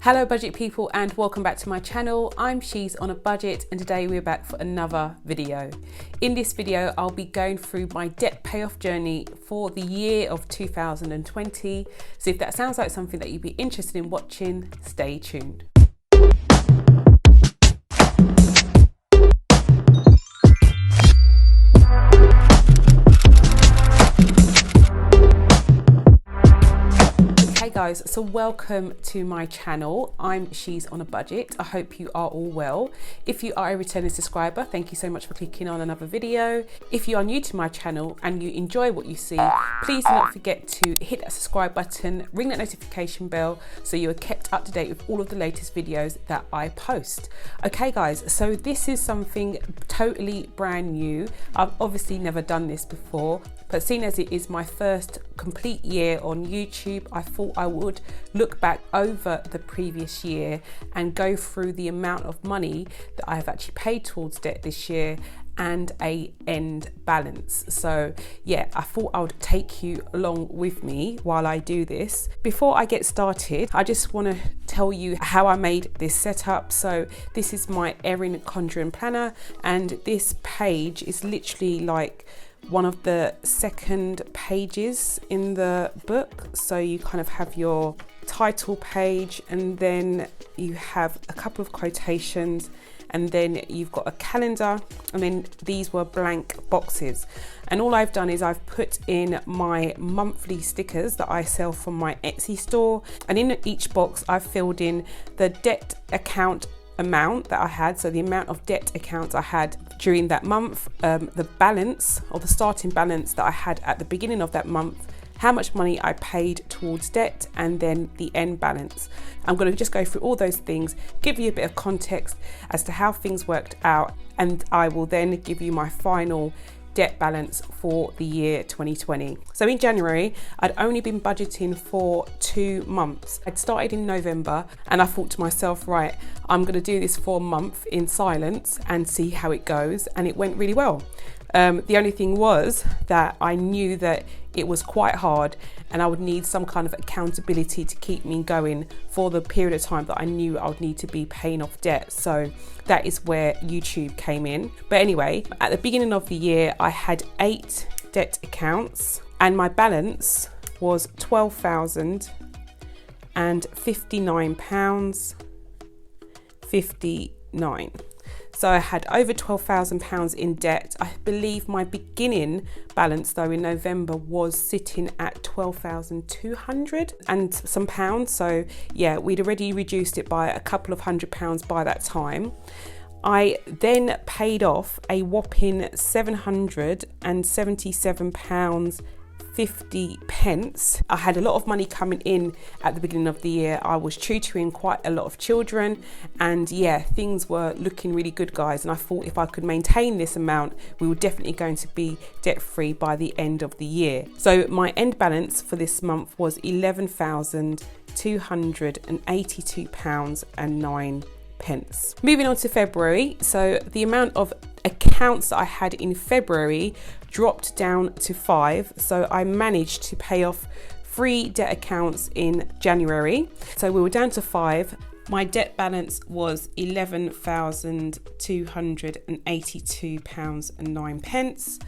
Hello budget people and welcome back to my channel. I'm She's on a Budget and today we're back for another video. In this video I'll be going through my debt payoff journey for the year of 2020. So if that sounds like something that you'd be interested in watching, stay tuned. Hey guys, so welcome to my channel. I'm She's on a Budget. I hope you are all well. If you are a returning subscriber, thank you so much for clicking on another video. If you are new to my channel and you enjoy what you see, please do not forget to hit that subscribe button, ring that notification bell so you are kept up to date with all of the latest videos that I post. Okay guys, so this is something totally brand new. I've obviously never done this before, but seeing as it is my first complete year on YouTube, I thought I would look back over the previous year and go through the amount of money that I have actually paid towards debt this year and a end balance. So yeah, I thought I would take you along with me while I do this. Before I get started, I just want to tell you how I made this setup. So this is my Erin Conjuring planner, and this page is literally like one of the second pages in the book. So you kind of have your title page, and then you have a couple of quotations, and then you've got a calendar, and then these were blank boxes. And all I've done is I've put in my monthly stickers that I sell from my Etsy store, and in each box I've filled in the debt account amount that I had, so the amount of debt accounts I had during that month, the balance or the starting balance that I had at the beginning of that month, how much money I paid towards debt, and then the end balance. I'm going to just go through all those things, give you a bit of context as to how things worked out, and I will then give you my final debt balance for the year 2020. So in January, I'd only been budgeting for 2 months. I'd started in November and I thought to myself, right, I'm going to do this for a month in silence and see how it goes. And it went really well. The only thing was that I knew that it was quite hard and I would need some kind of accountability to keep me going for the period of time that I knew I would need to be paying off debt. So that is where YouTube came in. But anyway, at the beginning of the year, I had 8 debt accounts and my balance was £12,059.59. So I had over £12,000 in debt. I believe my beginning balance though in November was sitting at 12,200 and some pounds. So yeah, we'd already reduced it by a couple of £100 by that time. I then paid off a whopping £777.50. I had a lot of money coming in at the beginning of the year. I was tutoring quite a lot of children, and yeah, things were looking really good, guys. And I thought if I could maintain this amount, we were definitely going to be debt free by the end of the year. So my end balance for this month was £11,282.09. Moving on to February, so the amount of accounts that I had in February dropped down to 5, so I managed to pay off 3 debt accounts in January, so we were down to 5. My debt balance was £11,282.09.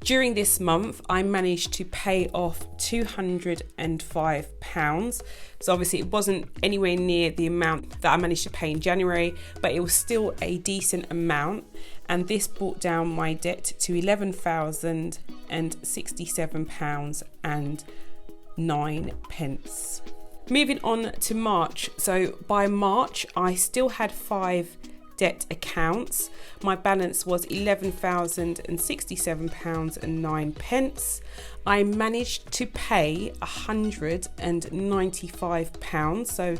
During this month, I managed to pay off £205. So obviously it wasn't anywhere near the amount that I managed to pay in January, but it was still a decent amount. And this brought down my debt to £11,067.09. Moving on to March. So by March, I still had 5 debt accounts. My balance was £11,067.09. I managed to pay £195, so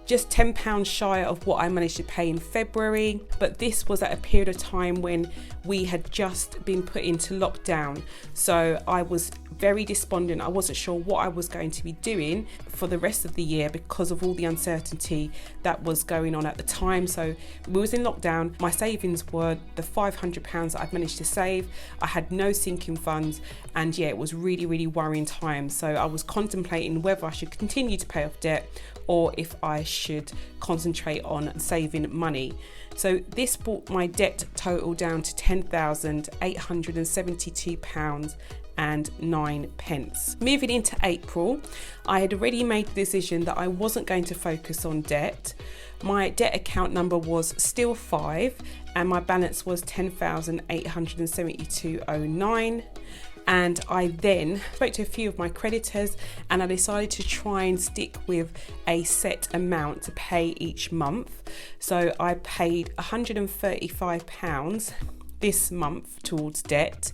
just £10 shy of what I managed to pay in February. But this was at a period of time when we had just been put into lockdown, so I was very despondent. I wasn't sure what I was going to be doing for the rest of the year because of all the uncertainty that was going on at the time. So we was in lockdown. My savings were the £500 that I'd managed to save. I had no sinking funds, and yeah, it was really worrying time. So I was contemplating whether I should continue to pay off debt or if I should concentrate on saving money. So this brought my debt total down to £10,872.09. Moving into April, I had already made the decision that I wasn't going to focus on debt. My debt account number was still 5 and my balance was £10,872.09. And I then spoke to a few of my creditors and I decided to try and stick with a set amount to pay each month. So I paid £135 this month towards debt,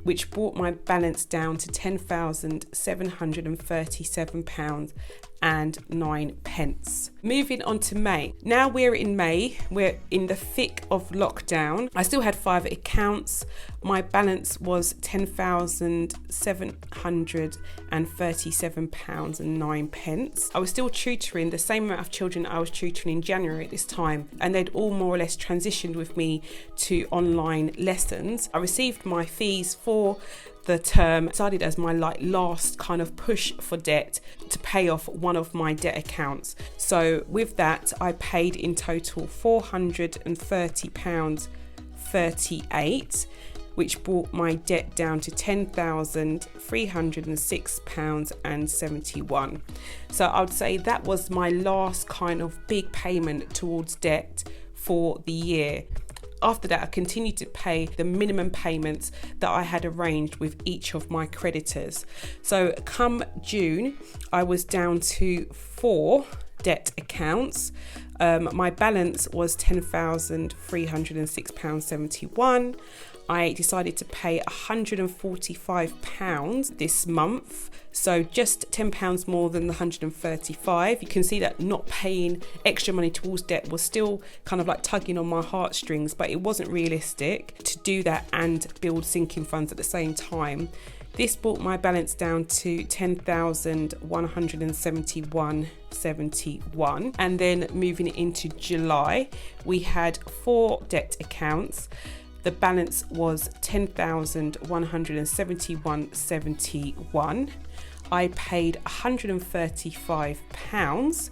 which brought my balance down to £10,737.09. Moving on to May. Now we're in May, we're in the thick of lockdown. I still had 5 accounts. My balance was £10,737.09. I was still tutoring the same amount of children I was tutoring in January at this time, and they'd all more or less transitioned with me to online lessons. I received my fees for the term, decided as my last kind of push for debt to pay off one of my debt accounts. So with that, I paid in total £430.38, which brought my debt down to £10,306.71. So I would say that was my last kind of big payment towards debt for the year. After that, I continued to pay the minimum payments that I had arranged with each of my creditors. So come June, I was down to 4 debt accounts. My balance was £10,306.71. I decided to pay £145 this month, so just £10 more than the £135. You can see that not paying extra money towards debt was still kind of like tugging on my heartstrings, but it wasn't realistic to do that and build sinking funds at the same time. This brought my balance down to £10,171.71. And then moving into July, we had 4 debt accounts. The balance was £10,171.71. I paid £135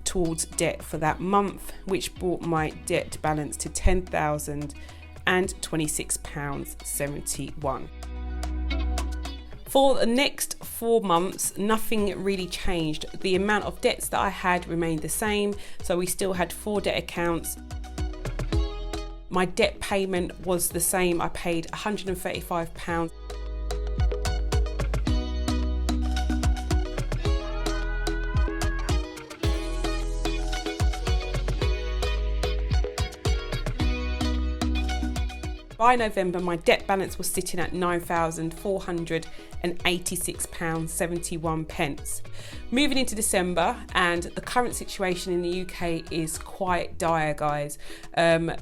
towards debt for that month, which brought my debt balance to £10,026.71. For the next 4 months, nothing really changed. The amount of debts that I had remained the same, so we still had 4 debt accounts. My debt payment was the same. I paid £135. By November, my debt balance was sitting at £9,486.71. Moving into December, and the current situation in the UK is quite dire, guys.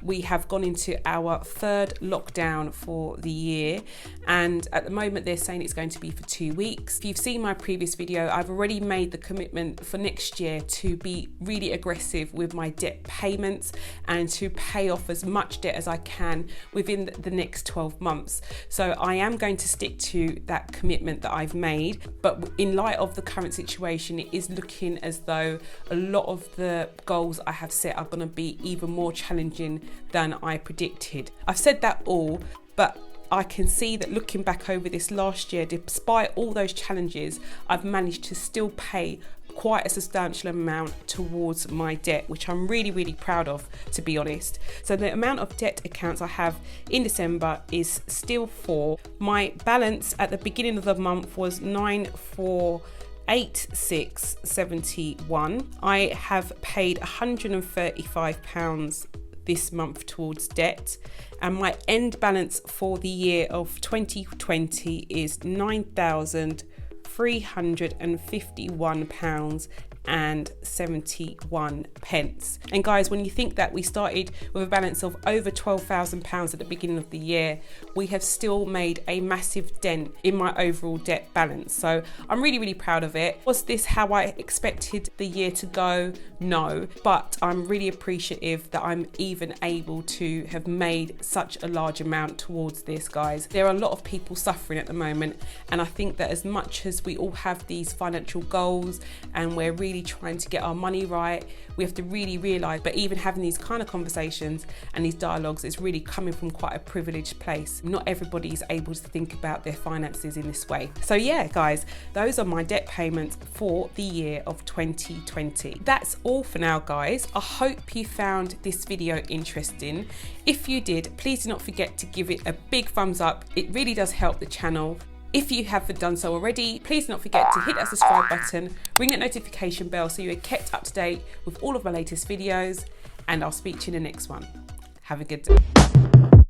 We have gone into our 3rd lockdown for the year, and at the moment they're saying it's going to be for 2 weeks. If you've seen my previous video, I've already made the commitment for next year to be really aggressive with my debt payments and to pay off as much debt as I can within the next 12 months. So I am going to stick to that commitment that I've made, but in light of the current situation, it is looking as though a lot of the goals I have set are going to be even more challenging than I predicted. I've said that all, but I can see that looking back over this last year, despite all those challenges, I've managed to still pay quite a substantial amount towards my debt, which I'm really proud of, to be honest. So the amount of debt accounts I have in December is still 4. My balance at the beginning of the month was £9,486.71. I have paid £135 this month towards debt, and my end balance for the year of 2020 is £9,351.71. And guys, when you think that we started with a balance of over £12,000 at the beginning of the year, we have still made a massive dent in my overall debt balance. So I'm really proud of it. Was this how I expected the year to go? No, but I'm really appreciative that I'm even able to have made such a large amount towards this, guys. There are a lot of people suffering at the moment, and I think that as much as we all have these financial goals and we're really really trying to get our money right. We have to really realise, but even having these kind of conversations and these dialogues is really coming from quite a privileged place. Not everybody is able to think about their finances in this way. So yeah, guys, those are my debt payments for the year of 2020. That's all for now, guys. I hope you found this video interesting. If you did, please do not forget to give it a big thumbs up. It really does help the channel. If you haven't done so already, please do not forget to hit that subscribe button, ring that notification bell so you're kept up to date with all of my latest videos, and I'll speak to you in the next one. Have a good day.